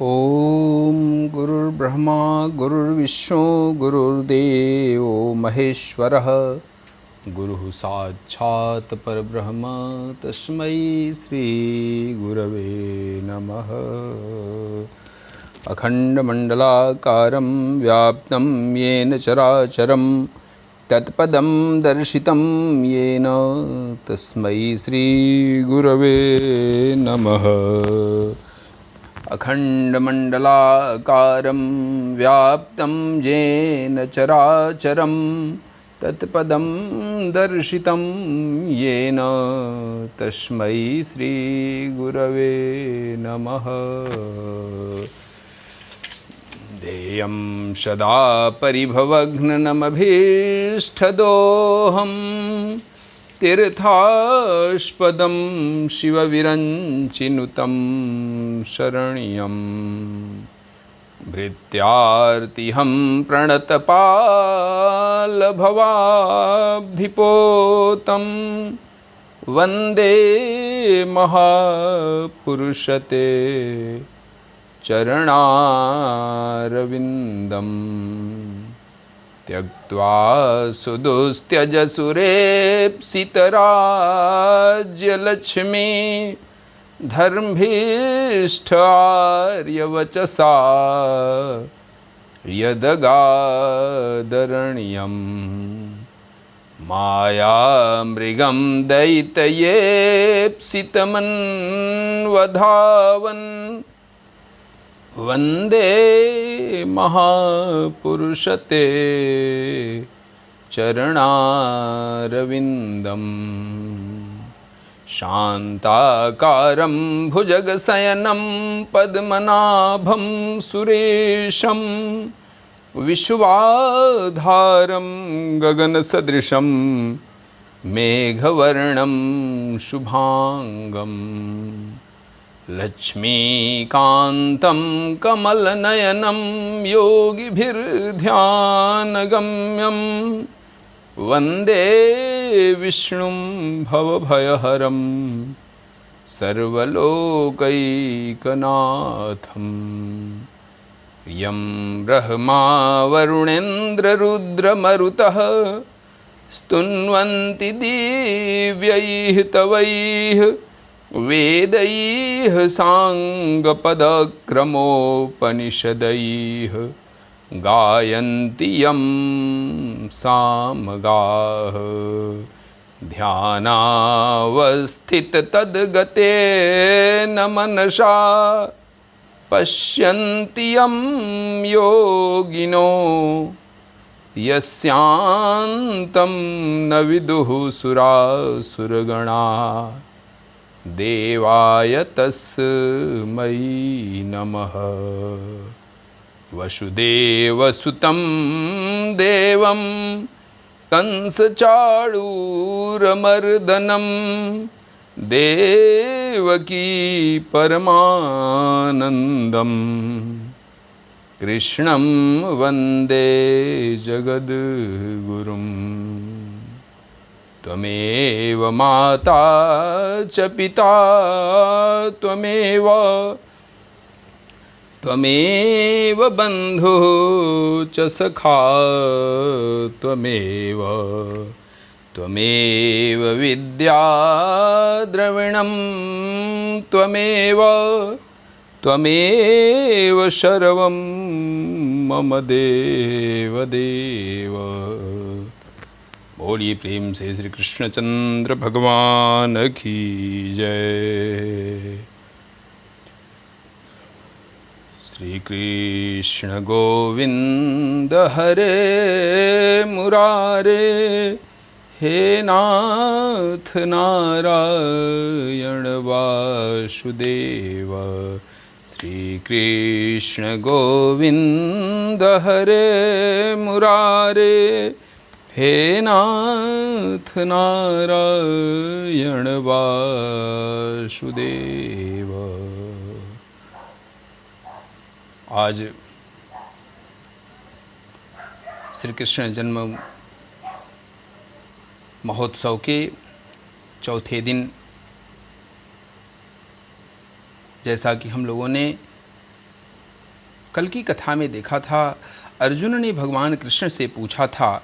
ओम गुरुर्ब्रह्मा गुरुर्विष्णु गुरुर्देवो महेश्वरः गुरुः साक्षात् परब्रह्म तस्मै श्री गुरवे नमः। अखंडमंडलाकारं व्याप्तं येन चराचरं तत्पदं दर्शितं येन तस्मै श्री गुरवे नमः। अखंडमंडलाकारं व्याप्तं येन चराचरं तत्पदं दर्शितं येन तस्मै श्री गुरवे नमः। ध्येयं सदा परिभवघ्नमभीष्टदोहम् तीर्थास्पदं शिवविरञ्चिनुतं शरण्यं भृत्यार्तिहं प्रणतपालभवाब्धिपोतं वन्दे महापुरुषते चरणारविन्दम्। त्यक्त्वा सुदुस्त्यजसुरेप्सितराज्यलक्ष्मी धर्मभीष्टार्यवचसा यदगादरण्यं मायामृगं दयितयेप्सितमन्वधावन् वन्दे महापुरुषते चरणारविन्दम्। शान्ताकारं भुजगशयनं पद्मनाभं सुरेशं विश्वाधारं गगनसदृशं मेघवर्णं शुभांगम् लक्ष्मीकान्तं कमलनयनं योगिभिर्ध्यानगम्यं वन्दे विष्णुं भवभयहरं सर्वलोकैकनाथं। यं ब्रह्मा वरुणेन्द्ररुद्रमरुतः स्तुन्वन्ति दिव्यैः तवैः वेदैः साङ्गपदक्रमोपनिषदैः गायन्ति यं सामगाः। ध्यानावस्थिततद्गतेन मनसा पश्यन्ति यं योगिनो यस्यान्तं न विदुः सुरासुरगणाः। देवाय तस्मै नमः। वसुदेवसुतं देवं कंसचाणूरमर्दनं देवकी परमानन्दं कृष्णं वन्दे जगद्गुरुम्। त्वमेव माता च पिता त्वमेव बन्धुः च सखा त्वमेव विद्या द्रविणं त्वमेव सर्वं मम देवदेव। बोलिए प्रेम से श्री कृष्णचंद्र भगवान की जय। श्री कृष्ण गोविंद हरे मुरारे, हे नाथ नारायण वासुदेव। श्री कृष्ण गोविंद हरे मुरारे, हे नाथ नारायण वासुदेव। आज श्री कृष्ण जन्म महोत्सव के चौथे दिन जैसा कि हम लोगों ने कल की कथा में देखा था, अर्जुन ने भगवान कृष्ण से पूछा था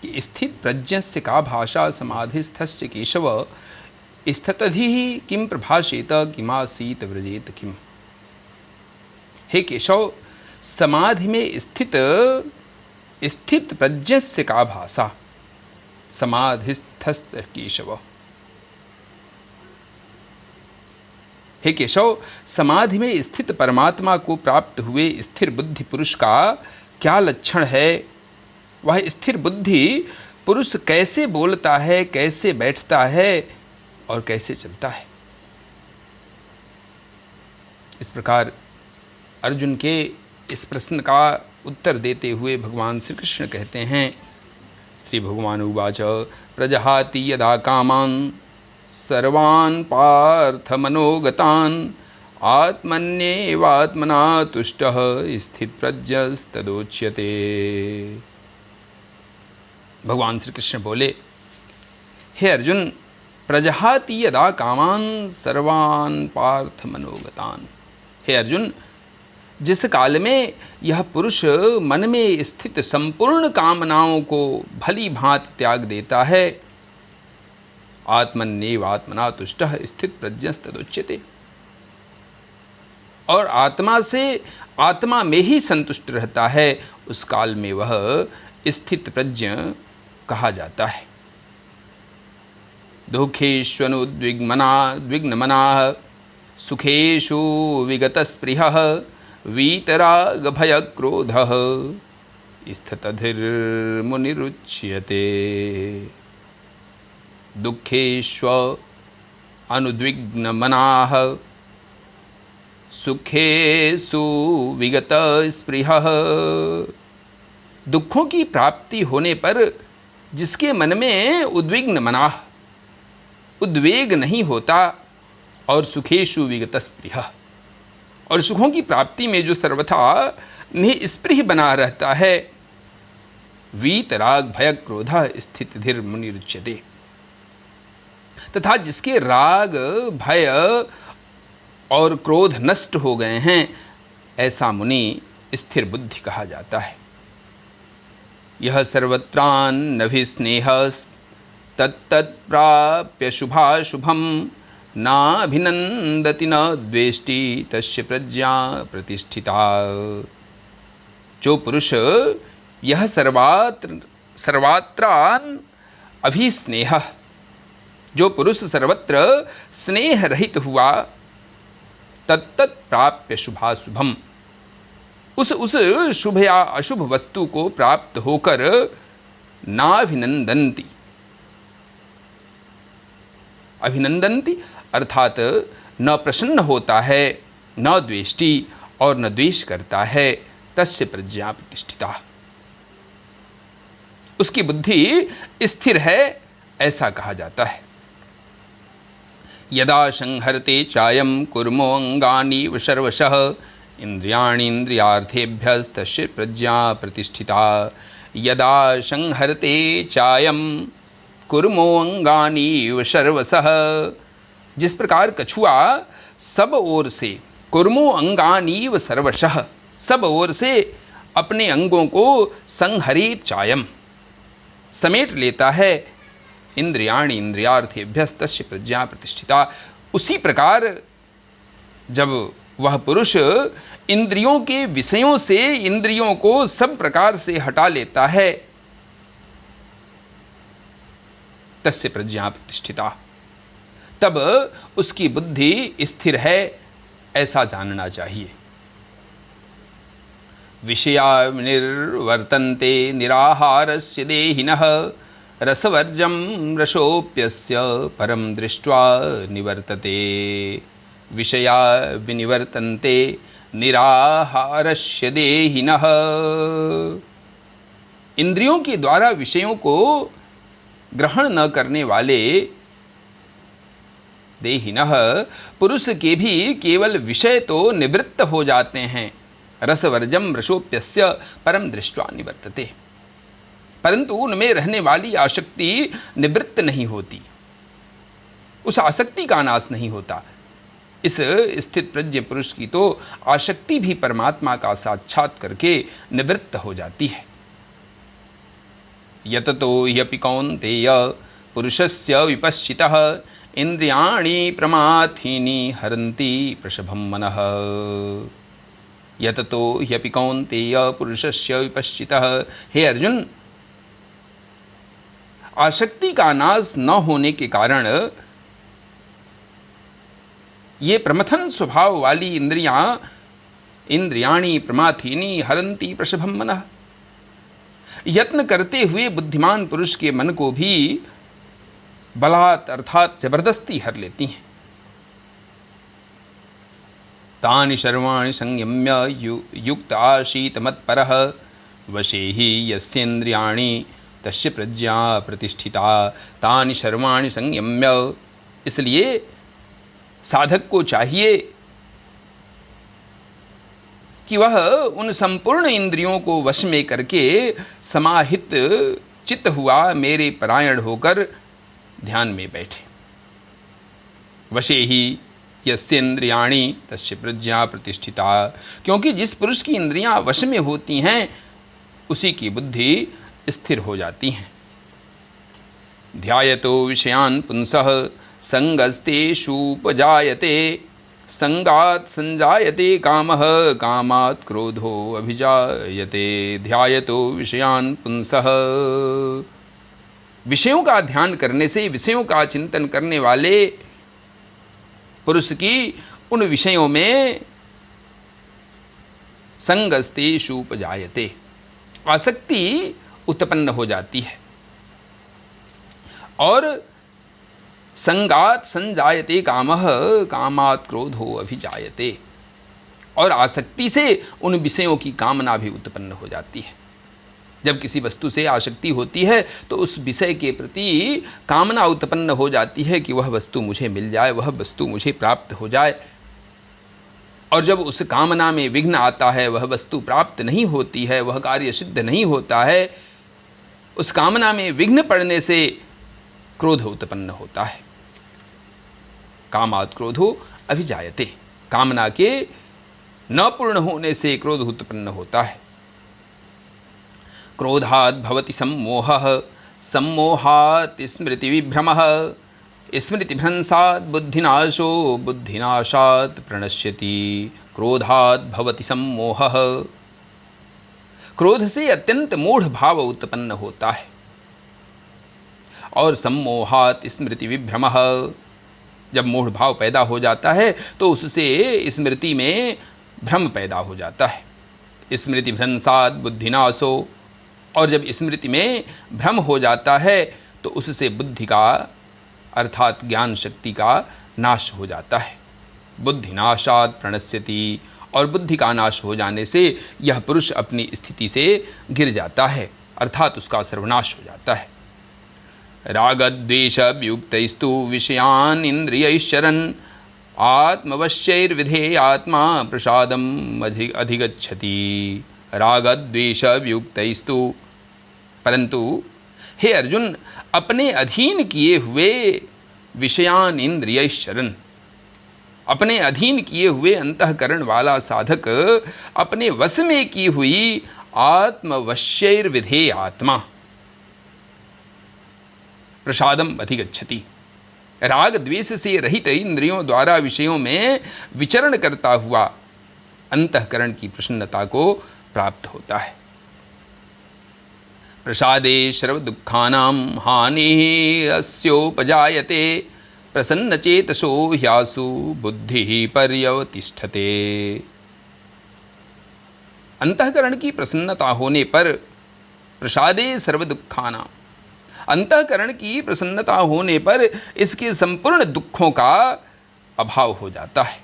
कि स्थित प्रज्ञस्य का भाषा समाधिस्थस्य केशव स्थितधि किम प्रभाषेत किमासीत व्रजेत किम। हे केशव, समाधि में स्थित प्रज्ञस्य का भाषा समाधिस्थस्य केशव। हे केशव, समाधि में स्थित परमात्मा को प्राप्त हुए स्थिर बुद्धि पुरुष का क्या लक्षण है? वह स्थिर बुद्धि पुरुष कैसे बोलता है, कैसे बैठता है और कैसे चलता है? इस प्रकार अर्जुन के इस प्रश्न का उत्तर देते हुए भगवान श्री कृष्ण कहते हैं, श्री भगवान उवाच प्रजहाति यदा कामान् सर्वान् पार्थ मनोगतान् आत्मन्येवात्मना तुष्टः स्थित प्रज्ञस्तदोच्यते। भगवान श्री कृष्ण बोले, हे अर्जुन, प्रजहाति यदा कामान् सर्वान् पार्थ मनोगतान्। हे अर्जुन, जिस काल में यह पुरुष मन में स्थित संपूर्ण कामनाओं को भली भांति त्याग देता है, आत्मन्येव आत्मना तुष्टः स्थित प्रज्ञस्तदुच्यते, और आत्मा से आत्मा में ही संतुष्ट रहता है, उस काल में वह स्थित प्रज्ञ कहा जाता है। दुःखेष्वनुद्विग्नमनाः सुखेषु विगतस्पृहः वीतरागभयक्रोधः स्थितधिर्मुनिरुच्यते। दुःखेष्व अनुद्विग्नमनाः सुखेषु विगतस्पृहः। दुखों की प्राप्ति होने पर जिसके मन में उद्विग्न मनाह, उद्वेग नहीं होता, और सुखेषु विगतस्पृहः, और सुखों की प्राप्ति में जो सर्वथा निस्पृह बना रहता है, वीतराग भय क्रोध स्थित धीर मुनिरुच्यते। तथा जिसके राग भय और क्रोध नष्ट हो गए हैं, ऐसा मुनि स्थिर बुद्धि कहा जाता है। यह सर्वत्रान्नभिस्नेहस्तत्तत्प्राप्य शुभाशुभं नाभिनन्दति न द्वेष्टि तस्य प्रज्ञा प्रतिष्ठिता। जो पुरुष यह सर्वात्रान अभिस्नेह, जो पुरुष सर्वत्र स्नेह रहित हुआ, तत्तत् प्राप्य शुभाशुभम, उस शुभ या अशुभ वस्तु को प्राप्त होकर नाभिनंदन्ति, अभिनंदन्ति अर्थात न प्रसन्न होता है, न द्वेष्टि और न द्वेष करता है, तस्य प्रज्ञा प्रतिष्ठिता, उसकी बुद्धि स्थिर है, ऐसा कहा जाता है। यदा संहरते चायं कुर्मो अंगानि सर्वशः इंद्रियाणि इंद्रियार्थेभ्यस्तस्य प्रज्ञा प्रतिष्ठिता। यदा संहरते चायं कुर्मो अंगानि सर्वशः, जिस प्रकार कछुआ सब ओर से, कुर्मो अंगानि सर्वशः, सब ओर से अपने अंगों को संहरित चायम समेट लेता है, इंद्रियाणि इंद्रियार्थेभ्यस्तस्य प्रज्ञा प्रतिष्ठिता, उसी प्रकार जब वह पुरुष इंद्रियों के विषयों से इंद्रियों को सब प्रकार से हटा लेता है, तस्य प्रज्ञा प्रतिष्ठिता, तब उसकी बुद्धि स्थिर है, ऐसा जानना चाहिए। विषया निर्वर्तन्ते निराहारस्य देहिनः रसवर्जं रसोप्यस्य परम दृष्ट्वा निवर्तते। विषया विनिवर्तन्ते निराहारस्य देहिनः, इंद्रियों के द्वारा विषयों को ग्रहण न करने वाले देहिनः, पुरुष के भी केवल विषय तो निवृत्त हो जाते हैं। रसवर्जम रसोप्यस्य परम दृष्ट्वा निवर्तते, परंतु उनमें रहने वाली आसक्ति निवृत्त नहीं होती, उस आसक्ति का नाश नहीं होता। इस स्थित प्रज्ञ पुरुष की तो आसक्ति भी परमात्मा का साक्षात करके निवृत्त हो जाती है। यततो ह्यपि कौन्तेय पुरुषस्य विपश्चितः इंद्रियाणि प्रमाथीनि हरन्ति प्रशभं मनः। यततो ह्यपि कौन्तेय पुरुषस्य विपश्चितः, हे अर्जुन, आसक्ति का नाश न होने के कारण ये प्रमथन स्वभाव वाली इंद्रियाणि प्रमाथीनि हरन्ति प्रशभं मनः, यत्न करते हुए बुद्धिमान पुरुष के मन को भी बलात् अर्थात जबरदस्ती हर लेती हैं। तानि सर्वाणि संयम्य युक्त आसीत मत्परः वशे हि यस्येन्द्रियाणि तस्य प्रज्ञा प्रतिष्ठिता। तानि सर्वाणि संयम्य, इसलिए साधक को चाहिए कि वह उन संपूर्ण इंद्रियों को वश में करके समाहित चित्त हुआ मेरे परायण होकर ध्यान में बैठे। वशे ही यस्येन्द्रियाणि तस्य प्रज्ञा प्रतिष्ठिता, क्योंकि जिस पुरुष की इंद्रियां वश में होती हैं उसी की बुद्धि स्थिर हो जाती हैं। ध्यायतो विषयान् पुंसः संगस्तेषूपजायते संगात् संजायते कामः कामात् क्रोधो अभिजायते। ध्यायतो विषयान् पुंसः, विषयों का ध्यान करने से, विषयों का चिंतन करने वाले पुरुष की उन विषयों में संगस्तेषूपजायते, आसक्ति उत्पन्न हो जाती है। और संगात संजायते कामः कामात् क्रोधो अभिजायते, और आसक्ति से उन विषयों की कामना भी उत्पन्न हो जाती है। जब किसी वस्तु से आसक्ति होती है तो उस विषय के प्रति कामना उत्पन्न हो जाती है कि वह वस्तु मुझे मिल जाए, वह वस्तु मुझे प्राप्त हो जाए। और जब उस कामना में विघ्न आता है, वह वस्तु प्राप्त नहीं होती है, वह कार्य सिद्ध नहीं होता है, उस कामना में विघ्न पड़ने से क्रोध उत्पन्न होता है। कामात् क्रोधो अभिजायते, कामना के न पूर्ण होने से क्रोध उत्पन्न होता है। क्रोधात् भवति सम्मोहः सम्मोहात् स्मृति विभ्रमः स्मृतिभ्रंशात् बुद्धिनाशो बुद्धिनाशात् प्रणश्यति। क्रोधात् भवति सम्मोहः, क्रोध से अत्यंत मूढ़ भाव उत्पन्न होता है। और सम्मोहात् स्मृति विभ्रमः, जब मूढ़ भाव पैदा हो जाता है तो उससे स्मृति में भ्रम पैदा हो जाता है। स्मृति भ्रंशात् बुद्धिनाशो, और जब स्मृति में भ्रम हो जाता है तो उससे बुद्धि का अर्थात ज्ञान शक्ति का नाश हो जाता है। बुद्धिनाशात् प्रणश्यति, और बुद्धि का नाश हो जाने से यह पुरुष अपनी स्थिति से गिर जाता है, अर्थात उसका सर्वनाश हो जाता है। रागद्वेषयुक्तैस्तु विषयान् इंद्रियैश्चरन् आत्मवश्यैर्विधेयात्मा प्रसादम् अधिगच्छति। रागद्वेषयुक्तैस्तु, परंतु हे अर्जुन, अपने अधीन किए हुए विषयान् इंद्रियैश्चरन्, अपने अधीन किए हुए अंतःकरण वाला साधक अपने वश में की हुई आत्मवश्यैर्विधेय आत्मा प्रसादम अधिगच्छति। राग द्वेष से रहित इंद्रियों द्वारा विषयों में विचरण करता हुआ अंतःकरण की प्रसन्नता को प्राप्त होता है। प्रसादे सर्व दुखानां हानिः अस्योपजायते प्रसन्नचेतसो ह्यासु बुद्धिः पर्यवतिष्ठते। अंतःकरण की प्रसन्नता होने पर, प्रसादे सर्व दुखानां, अंतःकरण की प्रसन्नता होने पर इसके संपूर्ण दुखों का अभाव हो जाता है।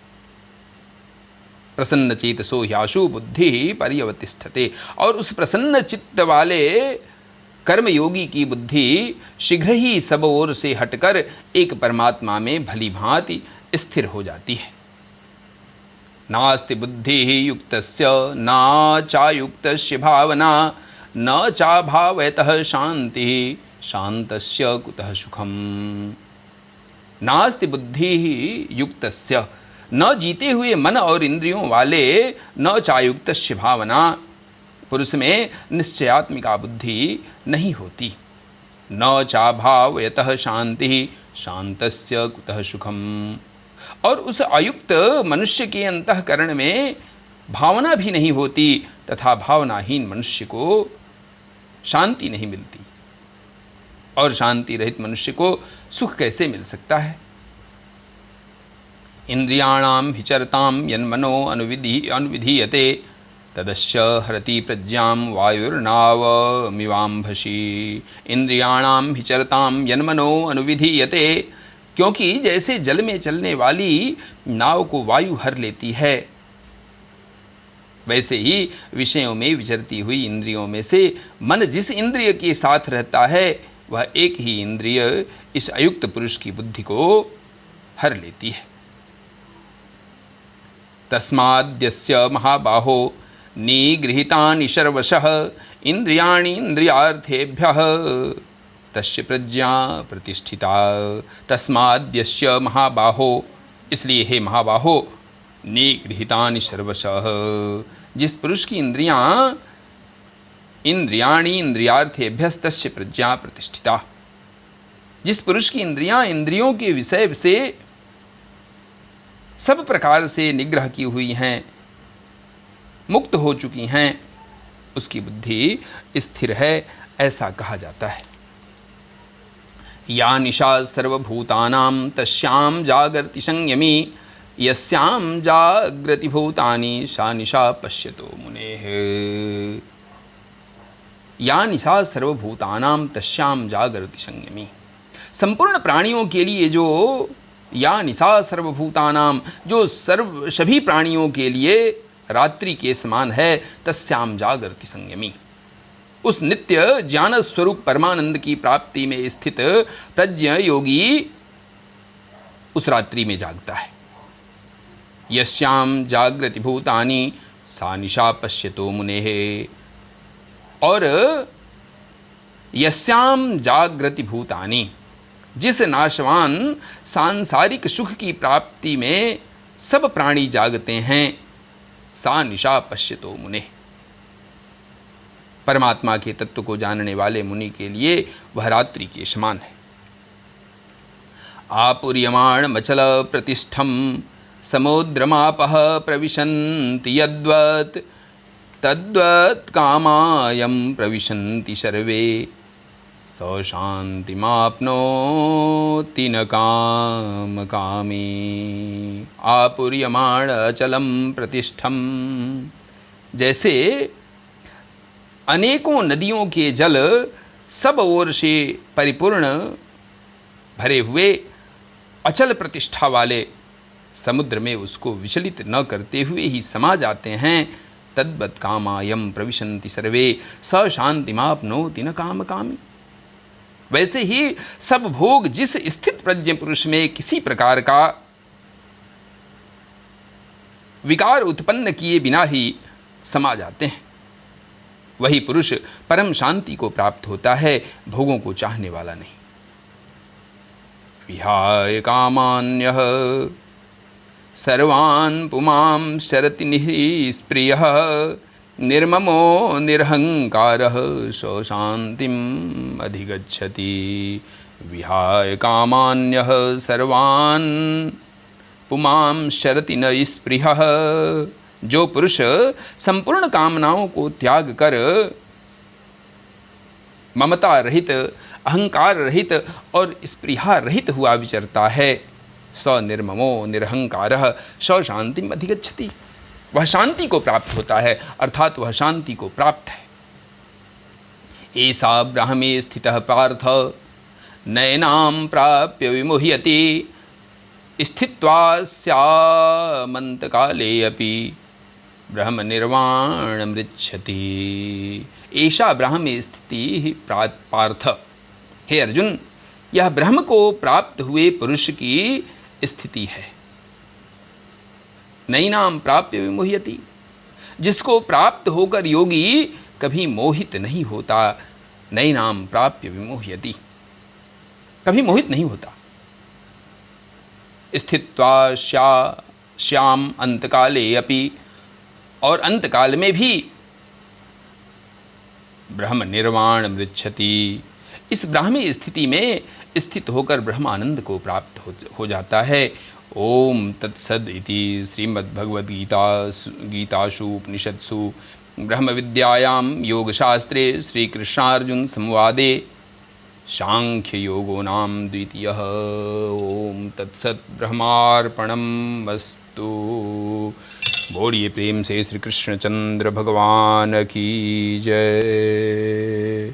प्रसन्न चेतसो ह्याशु बुद्धि पर्यवतिष्ठते, और उस प्रसन्न चित्त वाले कर्मयोगी की बुद्धि शीघ्र ही सब ओर से हटकर एक परमात्मा में भली भांति स्थिर हो जाती है। नास्ति बुद्धि युक्तस्य न चायुक्तस्य भावना न चाभावयतः शांति शांतस्य कुतः सुखम। नास्ति बुद्धि युक्तस्य, न जीते हुए मन और इंद्रियों वाले न चायुक्तस्य भावना, पुरुष में निश्चयात्मिका बुद्धि नहीं होती। न चाभावयतः शांति शांतस्य कुतः सुखम, और उस अयुक्त मनुष्य के अंतःकरण में भावना भी नहीं होती तथा भावनाहीन मनुष्य को शांति नहीं मिलती। और शांति रहित मनुष्य को सुख कैसे मिल सकता है? इंद्रियाणाम विचरताम यन्मनो अनुविधीयते तदस्य हरति प्रज्ञाम वायुर्नावमिवाम्भसि। इंद्रियाणाम विचरताम यन्मनो अनुविधीयते, क्योंकि जैसे जल में चलने वाली नाव को वायु हर लेती है, वैसे ही विषयों में विचरती हुई इंद्रियों में से मन जिस इंद्रिय के साथ रहता है वह एक ही इंद्रिय इस अयुक्त पुरुष की बुद्धि को हर लेती है। तस्माद्यस्य महाबाहो निगृहीतानि सर्वशः इंद्रियाणि इंद्रियार्थेभ्यः तस्य प्रज्ञा प्रतिष्ठिता। तस्माद्यस्य महाबाहो, इसलिए हे महाबाहो, निगृहीतानि सर्वशः, जिस पुरुष की इंद्रियाणि इंद्रियार्थेभ्यस्तस्य प्रज्ञा प्रतिष्ठिता, जिस पुरुष की इंद्रियों के विषय से सब प्रकार से निग्रह की हुई हैं, मुक्त हो चुकी हैं, उसकी बुद्धि स्थिर है, ऐसा कहा जाता है। या निशा सर्वभूतानां तस्यां जागर्ति संयमी यस्यां जाग्रति भूतानि सा निशा पश्यतो मुनेः। या निशा सर्वभूतानां तस्यां जागर्ति संयमी, संपूर्ण प्राणियों के लिए जो या निशा सर्वभूतानां, जो सभी प्राणियों के लिए रात्रि के समान है, तस्याम जागर्ति संयमी, उस नित्य ज्ञान स्वरूप परमानंद की प्राप्ति में स्थित प्रज्ञ योगी उस रात्रि में जागता है। यस्याम जागृति भूतानि सा निशा पश्यतो मुनेः, और यस्याम जागृति भूतानि, जिस नाशवान सांसारिक सुख की प्राप्ति में सब प्राणी जागते हैं, सा निशा पश्यतो मुने, परमात्मा के तत्व को जानने वाले मुनि के लिए वह रात्रि के समान है। आपूर्यमाण मचल प्रतिष्ठम समुद्रमापः प्रविशन्ति यद्वत् तद्वत् कामायं प्रविशन्ति सर्वे स शान्तिमाप्नोति न काम कामी। आपूर्यमाण अचलम प्रतिष्ठम, जैसे अनेकों नदियों के जल सब ओर से परिपूर्ण भरे हुए अचल प्रतिष्ठा वाले समुद्र में उसको विचलित न करते हुए ही समा जाते हैं, तद्वत् कामायम प्रविशन्ति सर्वे स शान्तिमाप्नोति न काम कामी। वैसे ही सब भोग जिस स्थित प्रज्ञ पुरुष में किसी प्रकार का विकार उत्पन्न किए बिना ही समा जाते हैं, वही पुरुष परम शांति को प्राप्त होता है, भोगों को चाहने वाला नहीं। विहाय कामान्यः सर्वान् पुमां शरति निःस्पृहः निर्ममो निरहंकारः सो शांतिम् अधिगच्छति। विहाय कामान्यः सर्वान् पुमां शरति न स्पृहः, जो पुरुष संपूर्ण कामनाओं को त्याग कर ममता रहित, अहंकार रहित और स्पृहा रहित हुआ विचरता है, स निर्ममो निरहंकारः स शांतिम् अधिगच्छति, वह शांति को प्राप्त होता है, अर्थात वह शांति को प्राप्त है। ऐसा ब्राह्मे स्थितः पार्थ नयनां प्राप्य विमुह्यति स्थित्वा स्यामन्तकाले अपि ब्रह्म निर्वाण मृच्छति। ऐसा ब्राह्मे स्थिति पार्थ, हे अर्जुन, यह ब्रह्म को प्राप्त हुए पुरुष की स्थिति है। नैनाम प्राप्य विमुह्यति, जिसको प्राप्त होकर योगी कभी मोहित नहीं होता। नैनाम प्राप्य विमुह्यति, कभी मोहित नहीं होता। स्थित्वा स्या श्याम अंतकाले अपि, और अंतकाल में भी ब्रह्म निर्वाण मृच्छति, इस ब्राह्मी स्थिति में स्थित होकर ब्रह्मानंद को प्राप्त हो जाता है। ओम तत्सद इति श्रीमद्भगवद्गीतासु उपनिषत्सु ब्रह्म विद्यायां योगशास्त्रे श्रीकृष्णार्जुन संवादे सांख्य योगो नाम द्वितीयः। ओम तत्सत ब्रह्मार्पणमस्तु। बोलिए प्रेम से श्री कृष्णचंद्र भगवान की जय।